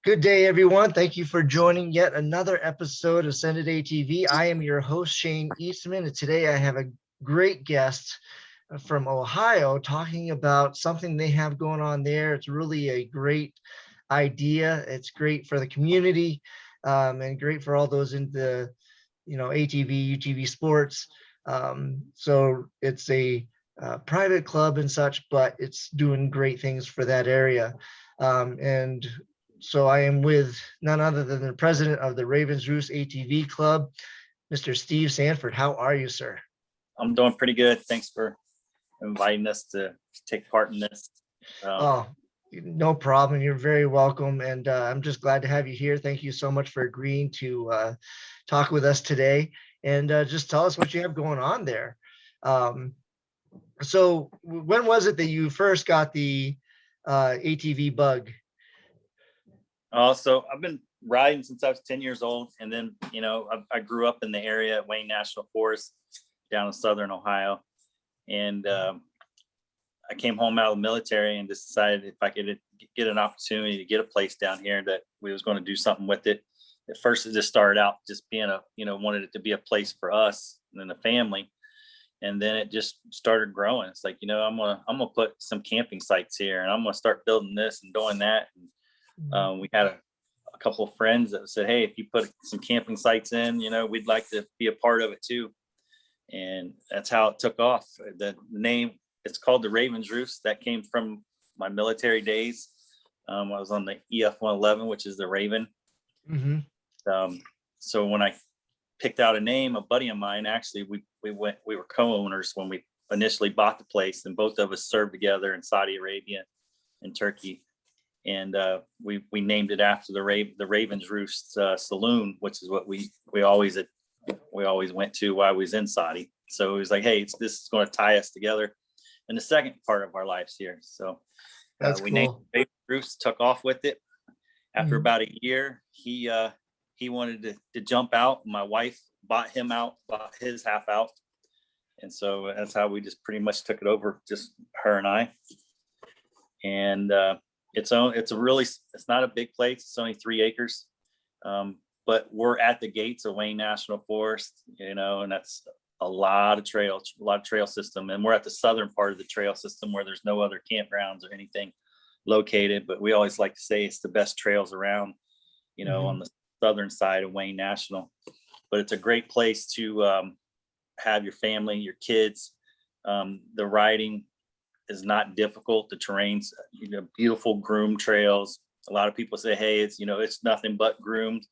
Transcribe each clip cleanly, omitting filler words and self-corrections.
Good day, everyone. Thank you for joining yet another episode of Send It ATV. I am your host, Shane Eastman, and today I have a great guest from Ohio talking about something they have going on there. It's really a great idea. It's great for the community and great for all those into, ATV, UTV sports. So it's a private club and such, but it's doing great things for that area. And so I am with none other than the president of the Roost ATV Club, Mr. Steve Sanford. How are you, sir? I'm doing pretty good. Thanks for inviting us to take part in this. Oh, no problem. You're very welcome. And I'm just glad to have you here. Thank you so much for agreeing to talk with us today and just tell us what you have going on there. So when was it that you first got the ATV bug? So I've been riding since I was 10 years old. And then, I grew up in the area at Wayne National Forest down in Southern Ohio. And I came home out of the military and decided if I could get an opportunity to get a place down here that we was going to do something with it. At first, it just started out just being wanted it to be a place for us and the family. And then it just started growing. It's like, I'm gonna put some camping sites here, and I'm gonna start building this and doing that. And we had a couple of friends that said, "Hey, if you put some camping sites in, we'd like to be a part of it too." And that's how it took off. The name, it's called the Raven's Roost. That came from my military days. I was on the EF-111, which is the Raven. Mm-hmm. So when I picked out a name, a buddy of mine, actually, we were co-owners when we initially bought the place, and both of us served together in Saudi Arabia and Turkey. And we named it after the Raven's Roost Saloon, which is what we always went to while I was in Saudi. So it was like, hey, this is going to tie us together in the second part of our lives here. So That's we cool. named Raven's Roost, took off with it. After about a year, he wanted to jump out. My wife bought his half out. And so that's how we just pretty much took it over, just her and I. And it's not a big place. It's only 3 acres. But we're at the gates of Wayne National Forest, and that's a lot of trail system. And we're at the southern part of the trail system where there's no other campgrounds or anything located. But we always like to say it's the best trails around, on the southern side of Wayne National. But it's a great place to have your family, your kids. The riding is not difficult. The terrain's beautiful groomed trails. A lot of people say, hey, it's nothing but groomed,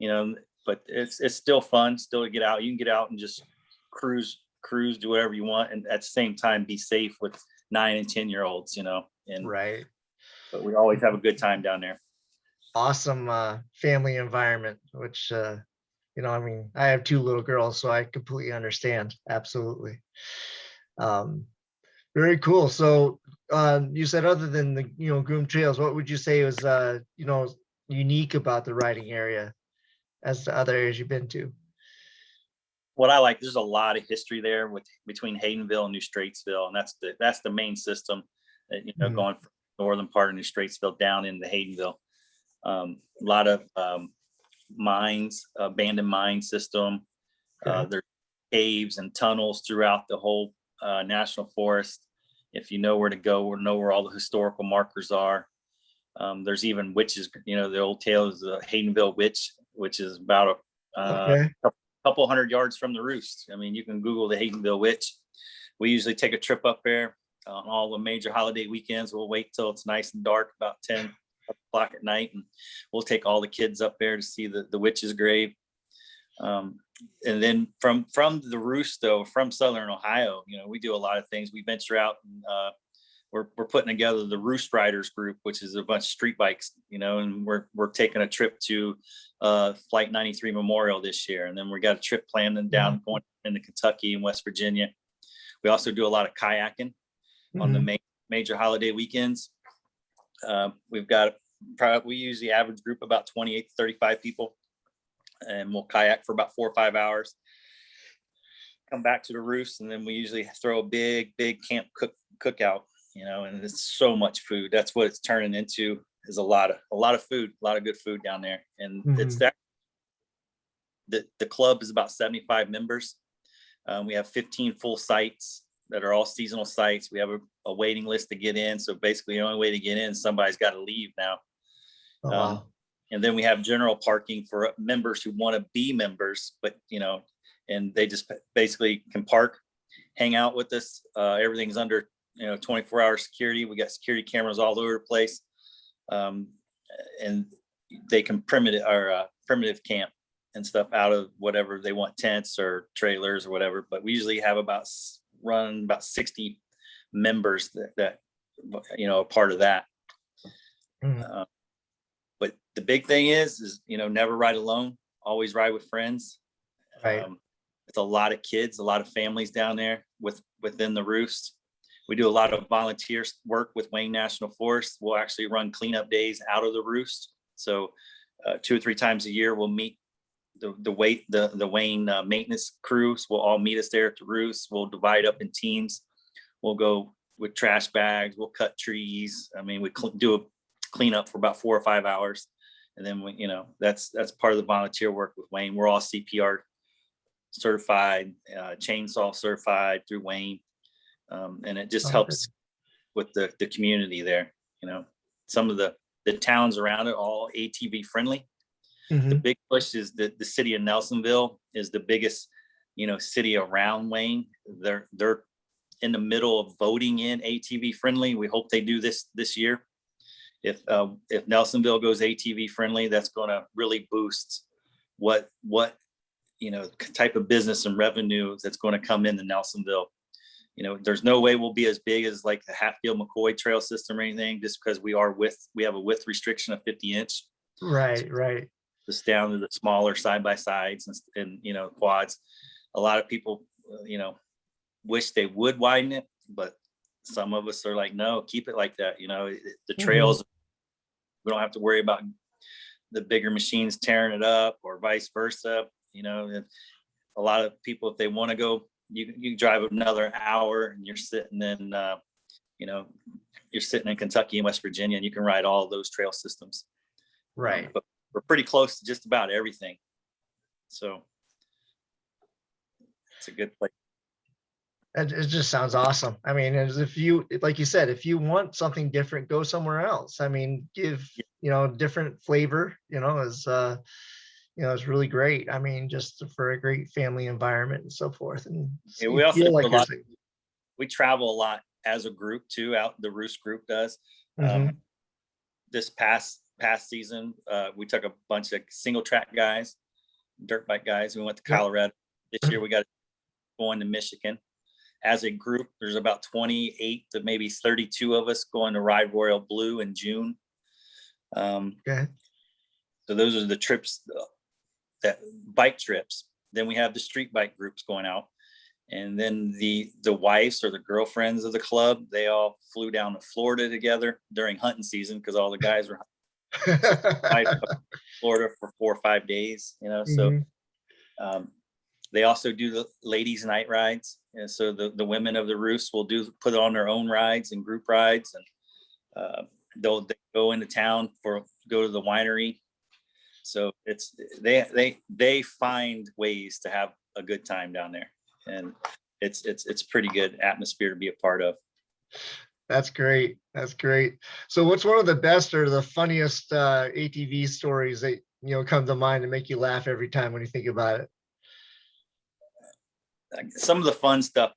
but it's still fun still to get out. You can get out and just cruise, do whatever you want, and at the same time be safe with 9 and 10-year-olds, and Right. But we always have a good time down there. Awesome family environment, which I have 2 little girls, so I completely understand. Absolutely. Very cool. So you said other than the groomed trails, what would you say was unique about the riding area as to other areas you've been to? What I like, there's a lot of history there between Haydenville and New Straitsville, and that's the main system that going from the northern part of New Straitsville down into Haydenville. A lot of mines, abandoned mine system. Okay. There's caves and tunnels throughout the whole national forest. If you know where to go or know where all the historical markers are. There's even witches, the old tale is the Haydenville witch, which is about a couple hundred yards from the Roost. I mean, you can Google the Haydenville witch. We usually take a trip up there on all the major holiday weekends. We'll wait till it's nice and dark, about 10 o'clock at night, and we'll take all the kids up there to see the witch's grave. And then from the Roost, though, from Southern Ohio, we do a lot of things. We venture out and we're putting together the Roost Riders group, which is a bunch of street bikes, and we're taking a trip to Flight 93 Memorial this year. And then we got a trip planned down going into Kentucky and West Virginia. We also do a lot of kayaking on the major holiday weekends. We usually average group about 28 to 35 people, and we'll kayak for about 4 or 5 hours, come back to the Roost, and then we usually throw a big camp cookout, and it's so much food. That's what it's turning into is a lot of food, a lot of good food down there. And it's Mhm. that the club is about 75 members. We have 15 full sites that are all seasonal sites. We have a waiting list to get in. So basically the only way to get in, somebody's got to leave now. Oh, wow. And then we have general parking for members who want to be members, but and they just basically can park, hang out with us. Everything's under 24-hour security. We got security cameras all over the place, and they can primitive camp and stuff out of whatever they want, tents or trailers or whatever. But we usually have about 60 members that are part of that. Mhm. But the big thing is never ride alone, always ride with friends. Right. It's a lot of kids, a lot of families down there within the Roost. We do a lot of volunteer work with Wayne National Forest. We'll actually run cleanup days out of the Roost. So 2 or 3 times a year, we'll meet the Wayne maintenance crews will all meet us there at the Roost. We'll divide up in teams. We'll go with trash bags. We'll cut trees. I mean, we do a cleanup for about 4 or 5 hours, and then that's part of the volunteer work with Wayne. We're all CPR certified, chainsaw certified through Wayne, and it just helps with the community there. Some of the towns around it all ATV friendly. Mhm. The big push is that the city of Nelsonville is the biggest city around Wayne. They're in the middle of voting in ATV friendly. We hope they do this year. If Nelsonville goes ATV friendly, that's going to really boost what type of business and revenue that's going to come into Nelsonville. There's no way we'll be as big as like the Hatfield McCoy trail system or anything, just because we have a width restriction of 50-inch. Right. Right. Just down to the smaller side by sides and quads. A lot of people wish they would widen it, but some of us are like, no, keep it like that. The trails, we don't have to worry about the bigger machines tearing it up or vice versa. A lot of people, if they want to go, you drive another hour and you're sitting in Kentucky and West Virginia, and you can ride all of those trail systems. Right. But we're pretty close to just about everything. So it's a good place. It just sounds awesome. I mean, as if like you said, if you want something different, go somewhere else. I mean, give, different flavor, is really great. I mean, just for a great family environment and so forth. And Yeah, you we also feel do like a lot. We travel a lot as a group too. Out the Roost group does. This past season, we took a bunch of single track guys, dirt bike guys. We went to Colorado. This year we got going to Michigan. As a group, there's about 28 to maybe 32 of us going to ride Royal Blue in June. Okay. So those are the trips, that bike trips. Then we have the street bike groups going out, and then the wives or the girlfriends of the club, they all flew down to Florida together during hunting season because all the guys were Florida for 4 or 5 days. So they also do the ladies' night rides, and so the women of the Roost will put on their own rides and group rides, and they go into town go to the winery. So they find ways to have a good time down there, and it's pretty good atmosphere to be a part of. That's great. That's great. So what's one of the best or the funniest ATV stories that come to mind and make you laugh every time when you think about it? Some of the fun stuff,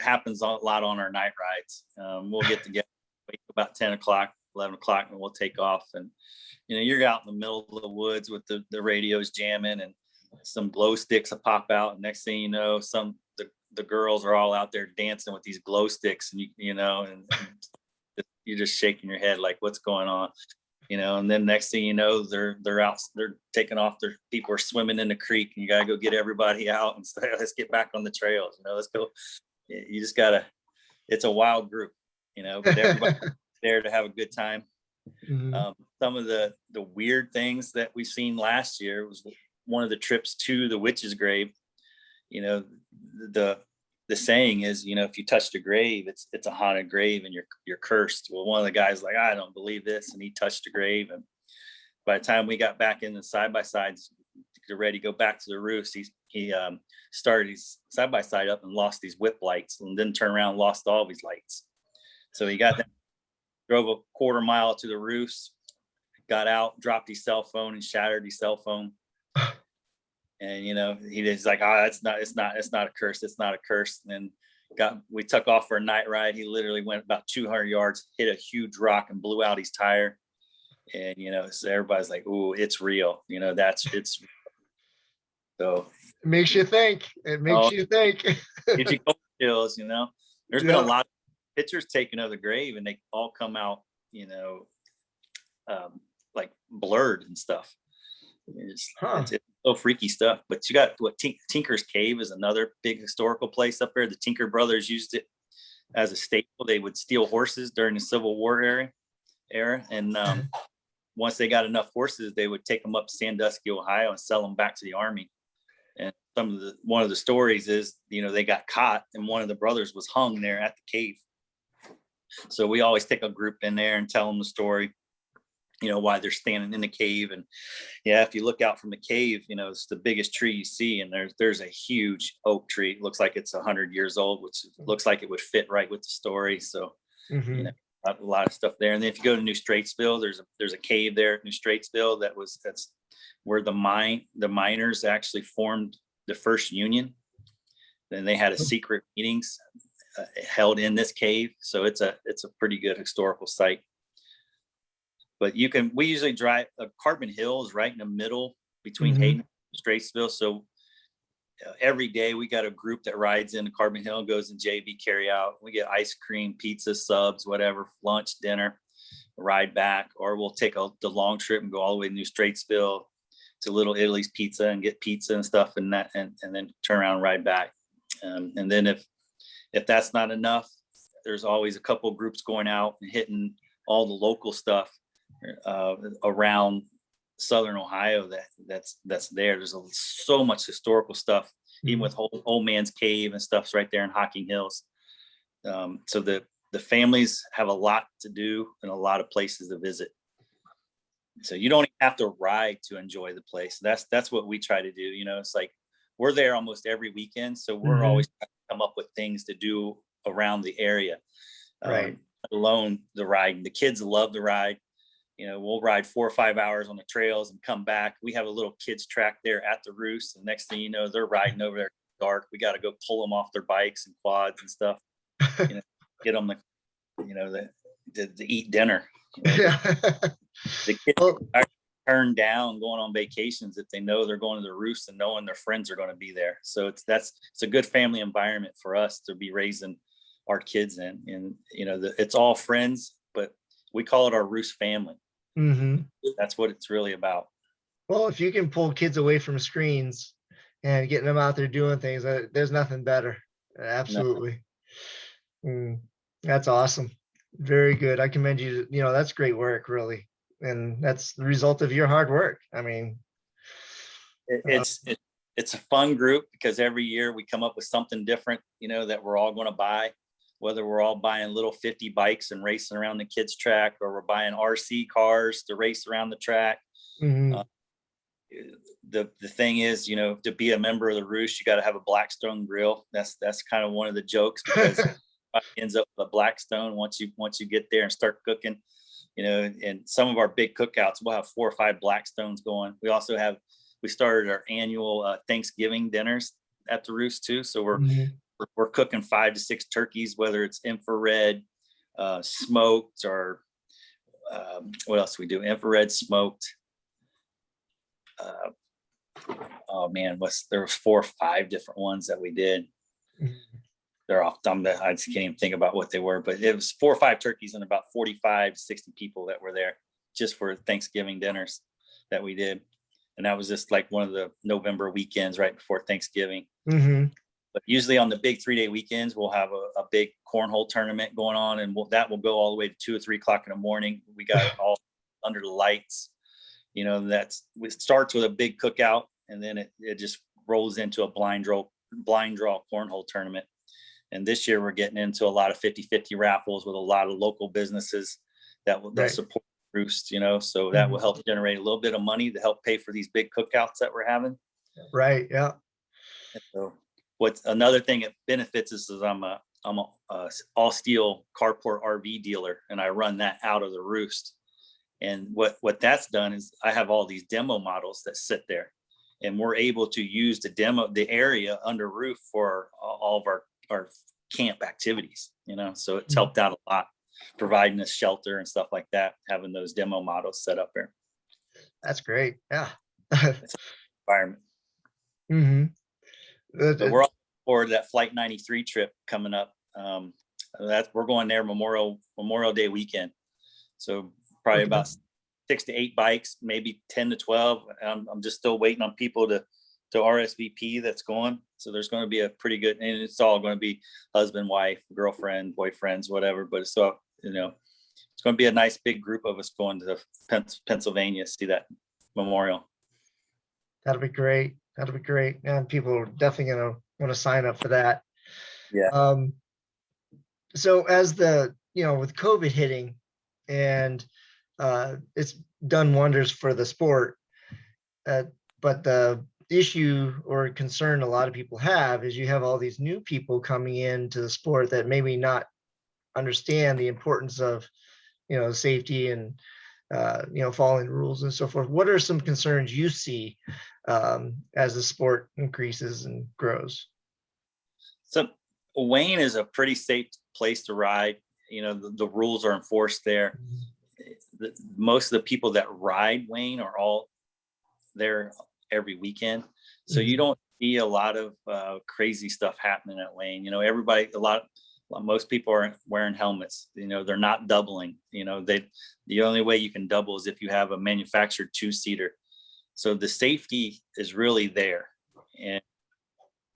happens a lot on our night rides. We'll get together about 10 o'clock, 11 o'clock, and we'll take off. And, you're out in the middle of the woods with the radios jamming, and some glow sticks will pop out. And next thing you know, the girls are all out there dancing with these glow sticks, and and you're just shaking your head like, what's going on? And then next thing you know, they're out, they're taking off, their people are swimming in the creek, and you gotta go get everybody out and say, let's get back on the trails, let's go. You just gotta, it's a wild group, but everybody's there to have a good time. Some of the weird things that we've seen last year was one of the trips to the witch's grave. The the saying is, if you touched a grave, it's a haunted grave and you're cursed. Well, one of the guys like, I don't believe this, and he touched a grave. And by the time we got back in the side by sides, ready to go back to the Roost, he started his side by side up and lost these whip lights, and then turned around and lost all of his lights. So he drove a quarter mile to the Roost, got out, dropped his cell phone and shattered his cell phone. And he was like, it's not a curse. It's not a curse. And then we took off for a night ride. He literally went about 200 yards, hit a huge rock and blew out his tire. And so everybody's like, "Ooh, it's real." It's so It makes you think. It makes you think. Gives you cold chills. There's been a lot of pictures taken of the grave, and they all come out, like blurred and stuff. It's so freaky stuff. But you got Tinker's Cave is another big historical place up there. The Tinker brothers used it as a staple. They would steal horses during the Civil War era, and once they got enough horses, they would take them up to Sandusky, Ohio, and sell them back to the Army. And one of the stories is, they got caught, and one of the brothers was hung there at the cave. So we always take a group in there and tell them the story, why they're standing in the cave. And if you look out from the cave, it's the biggest tree you see, and there's a huge oak tree. It looks like it's 100 years old, which looks like it would fit right with the story. So a lot of stuff there. And then if you go to New Straitsville, there's a cave there at New Straitsville that's where the miners actually formed the first union. Then they had a secret meetings held in this cave. So it's a pretty good historical site. But we usually drive. Carbon Hill is right in the middle between Hayden and Straitsville. So every day we got a group that rides into Carbon Hill and goes in JV carry out. We get ice cream, pizza, subs, whatever, lunch, dinner, ride back, or we'll take the long trip and go all the way to New Straitsville to Little Italy's Pizza and get pizza and stuff, and then turn around and ride back. And then if that's not enough, there's always a couple of groups going out and hitting all the local stuff around Southern Ohio that's there. There's so much historical stuff, even with Old Man's Cave and stuff's right there in Hocking Hills. So the families have a lot to do and a lot of places to visit. So you don't have to ride to enjoy the place. That's what we try to do. It's like we're there almost every weekend, so we're always trying to come up with things to do around the area. Right. Alone the ride. The kids love the ride. We'll ride 4 or 5 hours on the trails and come back. We have a little kids track there at the Roost. And next thing you know, they're riding over there dark. We got to go pull them off their bikes and quads and stuff. Get them to eat dinner. The kids are turned down going on vacations if they know they're going to the Roost and knowing their friends are going to be there. So it's a good family environment for us to be raising our kids in. And it's all friends, but we call it our Roost family. That's what it's really about. Well, if you can pull kids away from screens and getting them out there doing things, there's nothing better. Absolutely. No. That's awesome. Very good. I commend you. That's great work, really. And that's the result of your hard work. I mean, it's a fun group because every year we come up with something different, that we're all going to buy. Whether we're all buying little 50 bikes and racing around the kids' track, or we're buying RC cars to race around the track. The thing is, to be a member of the Roost, you got to have a Blackstone grill. That's kind of one of the jokes, because it ends up with a Blackstone once you get there and start cooking. And some of our big cookouts, we'll have 4 or 5 Blackstones going. We started our annual Thanksgiving dinners at the Roost too. So we're cooking 5 to 6 turkeys, whether it's infrared, smoked, or what else do we do? Infrared, smoked. Oh man, there was 4 or 5 different ones that we did. They're off. I just can't even think about what they were, but it was 4 or 5 turkeys and about 45 to 60 people that were there just for Thanksgiving dinners that we did. And that was just like one of the November weekends right before Thanksgiving. But usually on the big 3-day weekends, we'll have a big cornhole tournament going on, and that will go all the way to 2 or 3 o'clock in the morning. We got it all under the lights. It starts with a big cookout, and then it just rolls into a blind draw cornhole tournament. And this year we're getting into a lot of 50-50 raffles with a lot of local businesses that will support Roost, you know, so that will help generate a little bit of money to help pay for these big cookouts that we're having. Right. Yeah. And so what's another thing it benefits is I'm a all steel carport RV dealer, and I run that out of the Roost. And what that's done is I have all these demo models that sit there, and we're able to use the area under roof for all of our camp activities, you know, so it's helped out a lot, providing us shelter and stuff like that, having those demo models set up there. That's great. Yeah. It's an environment. But we're all forward to that Flight 93 trip coming up. We're going there Memorial Day weekend. So probably about 6 to 8 bikes, maybe 10 to 12. I'm just still waiting on people to RSVP that's going. So there's going to be a pretty good, and it's all going to be husband, wife, girlfriend, boyfriends, whatever. But it's all, you know, it's going to be a nice big group of us going to Pennsylvania to see that memorial. That'll be great. That'll be great. And people are definitely going to want to sign up for that. Yeah. So as with COVID hitting, and it's done wonders for the sport, but the issue or concern a lot of people have is you have all these new people coming into the sport that maybe not understand the importance of, safety and, following rules and so forth. What are some concerns you see as the sport increases and grows? So Wayne is a pretty safe place to ride. You know, the rules are enforced there. Most of the people that ride Wayne are all there every weekend. So you don't see a lot of crazy stuff happening at Wayne. You know, most people are wearing helmets. You know, they're not doubling. You know, the only way you can double is if you have a manufactured 2-seater. So the safety is really there. And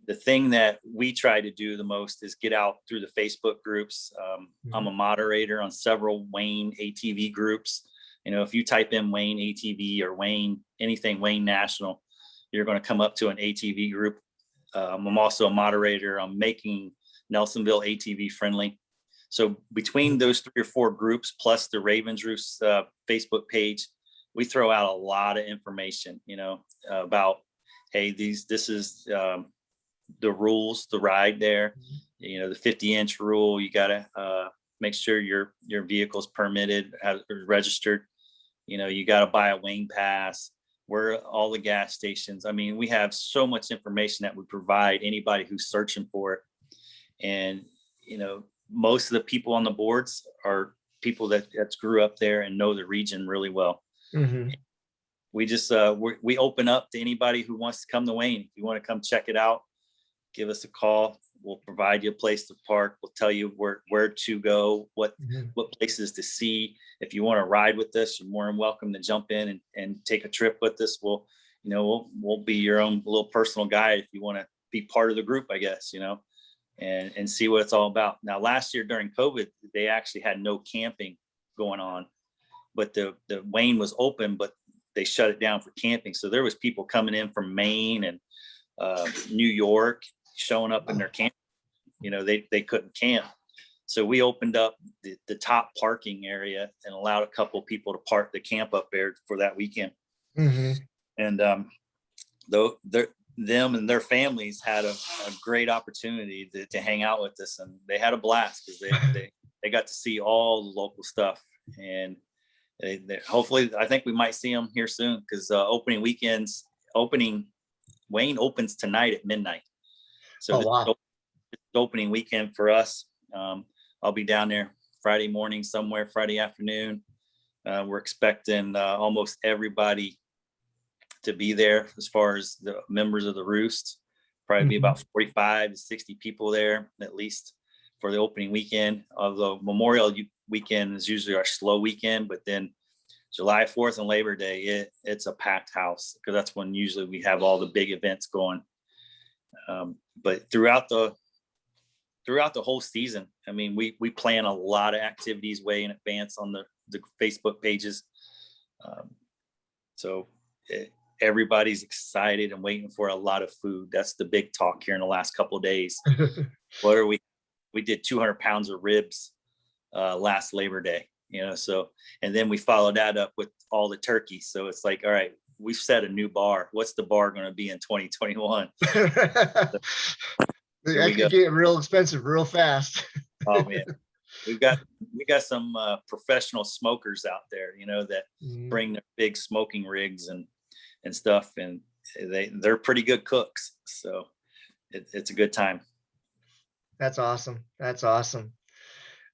the thing that we try to do the most is get out through the Facebook groups. I'm a moderator on several Wayne ATV groups. You know, if you type in Wayne ATV or Wayne, anything Wayne National, you're going to come up to an ATV group. I'm also a moderator. I'm making Nelsonville ATV friendly. So between those 3 or 4 groups, plus the Ravens Roost Facebook page, we throw out a lot of information, about, hey, this is the rules, the ride there, the 50-inch rule. You got to make sure your vehicle's permitted, registered. You got to buy a Wayne pass. Where all the gas stations. I mean, we have so much information that we provide anybody who's searching for it. And, most of the people on the boards are people that grew up there and know the region really well. We just, we open up to anybody who wants to come to Wayne. If you want to come check it out, give us a call. We'll provide you a place to park. We'll tell you where to go, what places to see. If you want to ride with us, you're more than welcome to jump in and take a trip with us. We'll be your own little personal guide if you want to be part of the group, I guess, and see what it's all about. Now, last year during COVID, they actually had no camping going on, but the Wayne was open, but they shut it down for camping. So there was people coming in from Maine and New York showing up in their camp. They couldn't camp. So we opened up the top parking area and allowed a couple of people to park the camp up there for that weekend. And though them and their families had a great opportunity to hang out with us, and they had a blast because they got to see all the local stuff. And they hopefully, I think we might see them here soon, because Wayne opens tonight at midnight. So it's opening weekend for us. I'll be down there Friday morning somewhere, Friday afternoon. We're expecting almost everybody to be there as far as the members of the Roost. Probably be about 45 to 60 people there at least for the opening weekend. Although Memorial weekend is usually our slow weekend, but then July 4th and Labor Day, it's a packed house, because that's when usually we have all the big events going. But throughout the whole season, I mean, we plan a lot of activities way in advance on the Facebook pages. So everybody's excited and waiting for a lot of food. That's the big talk here in the last couple of days. What are we we did 200 pounds of ribs last Labor Day, so, and then we followed that up with all the turkeys. So it's like, all right, we've set a new bar. What's the bar going to be in 2021? That could get real expensive real fast. Oh man, we got some professional smokers out there, that bring their big smoking rigs and stuff, and they're pretty good cooks. So it's a good time. That's awesome. That's awesome.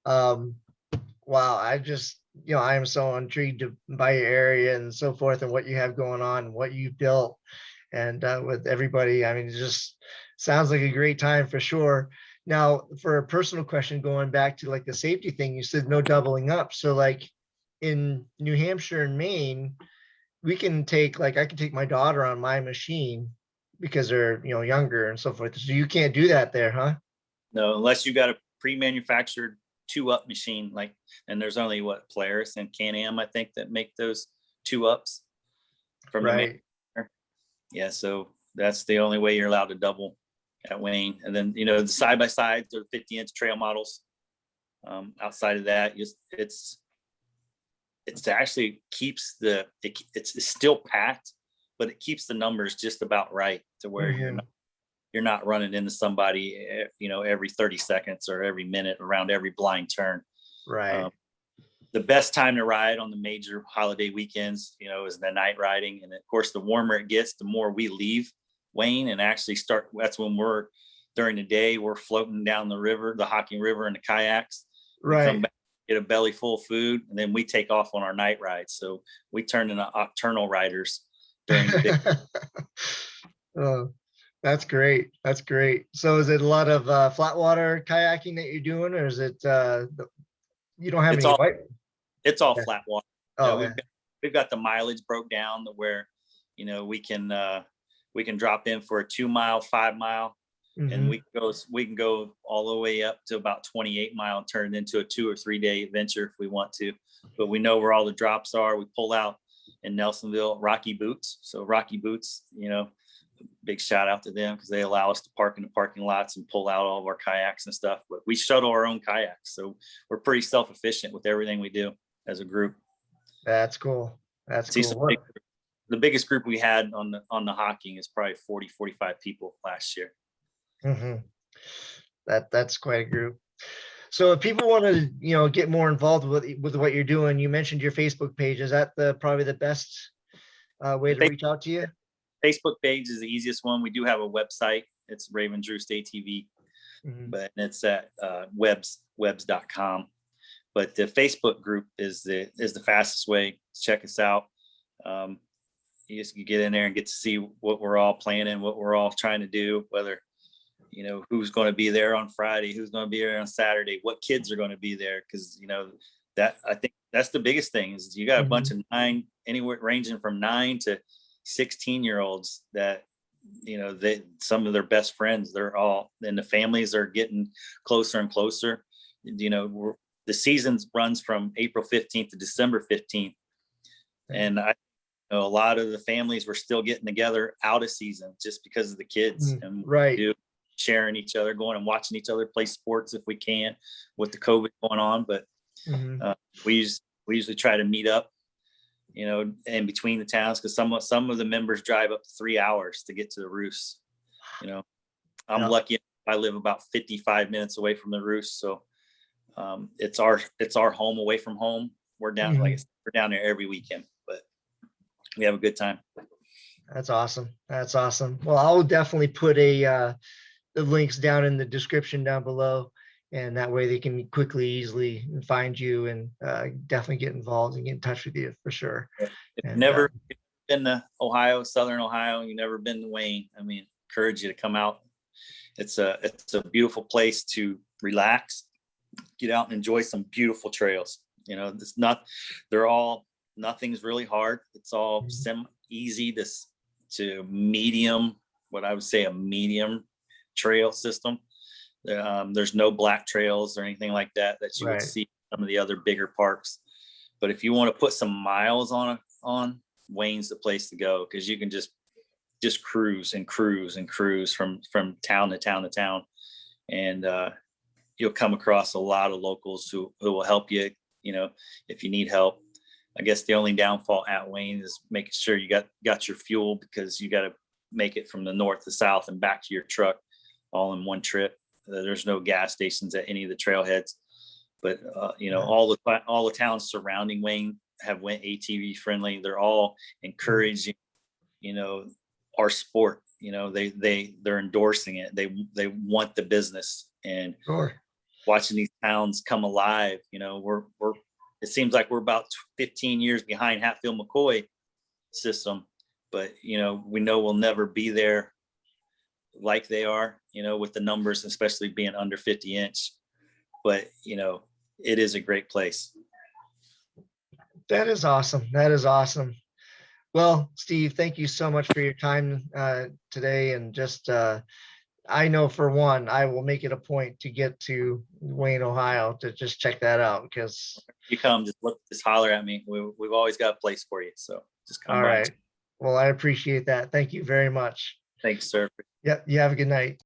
Wow. I am so intrigued by your area and so forth, and what you have going on and what you've built, and with everybody. I mean, it just sounds like a great time for sure. Now, for a personal question, going back to like the safety thing, you said no doubling up. So like in New Hampshire and Maine, I can take my daughter on my machine because they're, younger and so forth. So you can't do that there, huh? No, unless you got a pre-manufactured 2-up machine, and there's only Polaris and Can-Am, I think, that make those 2-ups from the manufacturer. Yeah, so that's the only way you're allowed to double at Wayne. And then, the side-by-sides are 50-inch trail models. Outside of that, it's actually keeps it's still packed, but it keeps the numbers just about right to where you're not running into somebody, every 30 seconds or every minute around every blind turn. Right. The best time to ride on the major holiday weekends, is the night riding. And of course, the warmer it gets, the more we leave Wayne and actually start. That's when during the day, we're floating down the river, the Hocking River, in the kayaks. We come back, get a belly full of food, and then we take off on our night rides. So we turn into nocturnal riders during the day. Oh, that's great. That's great. So is it a lot of flat water kayaking that you're doing, or is it you don't have any white? It's all flat water. Oh, we've got the mileage broke down to where, we can drop in for a 2-mile, 5-mile, and we can go all the way up to about 28-mile and turn it into a 2 or 3 day adventure if we want to. But we know where all the drops are. We pull out in Nelsonville, Rocky Boots. So Rocky Boots, big shout out to them because they allow us to park in the parking lots and pull out all of our kayaks and stuff. But we shuttle our own kayaks, so we're pretty self-efficient with everything we do as a group. That's cool. That's cool. The biggest group we had on the Hocking is probably 40, 45 people last year. That's quite a group. So if people want to, get more involved with what you're doing, you mentioned your Facebook page. Is that probably the best way to reach out to you? Facebook page is the easiest one. We do have a website. It's Ravens Roost ATV, but it's at webs.com. But the Facebook group is the fastest way to check us out. You just get in there and get to see what we're all planning, what we're all trying to do, whether, who's going to be there on Friday, who's going to be there on Saturday, what kids are going to be there. Cause that I think that's the biggest thing is you got a bunch of anywhere ranging from 9 to 16-year-olds that, some of their best friends, they're all, and the families are getting closer and closer. The season runs from April 15th to December 15th. And I know a lot of the families were still getting together out of season just because of the kids and sharing each other, going and watching each other play sports if we can with the COVID going on. But we usually try to meet up, in between the towns, because some of the members drive up to 3 hours to get to the Roost. I'm lucky I live about 55 minutes away from the Roost, so it's our home away from home. We're down we're down there every weekend, but we have a good time. That's awesome. That's awesome. Well, I'll definitely put the links down in the description down below, and that way they can easily find you and definitely get involved and get in touch with you for sure. If you've never been to Ohio, Southern Ohio, you've never been to Wayne, encourage you to come out. It's a beautiful place to relax, get out and enjoy some beautiful trails. Nothing's really hard. It's all easy to medium, what I would say a medium trail system. There's no black trails or anything like that you would see some of the other bigger parks. But if you want to put some miles on Wayne's the place to go, because you can just cruise and cruise and cruise from town to town to town. And you'll come across a lot of locals who will help you, if you need help. I guess the only downfall at Wayne is making sure you got your fuel, because you got to make it from the north to south and back to your truck all in one trip. There's no gas stations at any of the trailheads, but all the towns surrounding Wayne went ATV friendly. They're all encouraging, our sport. They're endorsing it. They want the business, and Sure. watching these towns come alive. It seems like we're about 15 years behind Hatfield McCoy system, but we know we'll never be there like they are, with the numbers, especially being under 50 inch. But it is a great place. That is awesome. That is awesome. Well, Steve, thank you so much for your time today. And just, I know for one, I will make it a point to get to Wayne, Ohio to just check that out, because. You come, just holler at me. We've always got a place for you. So just come All by. right. Well, I appreciate that. Thank you very much. Thanks, sir. Yep. You have a good night.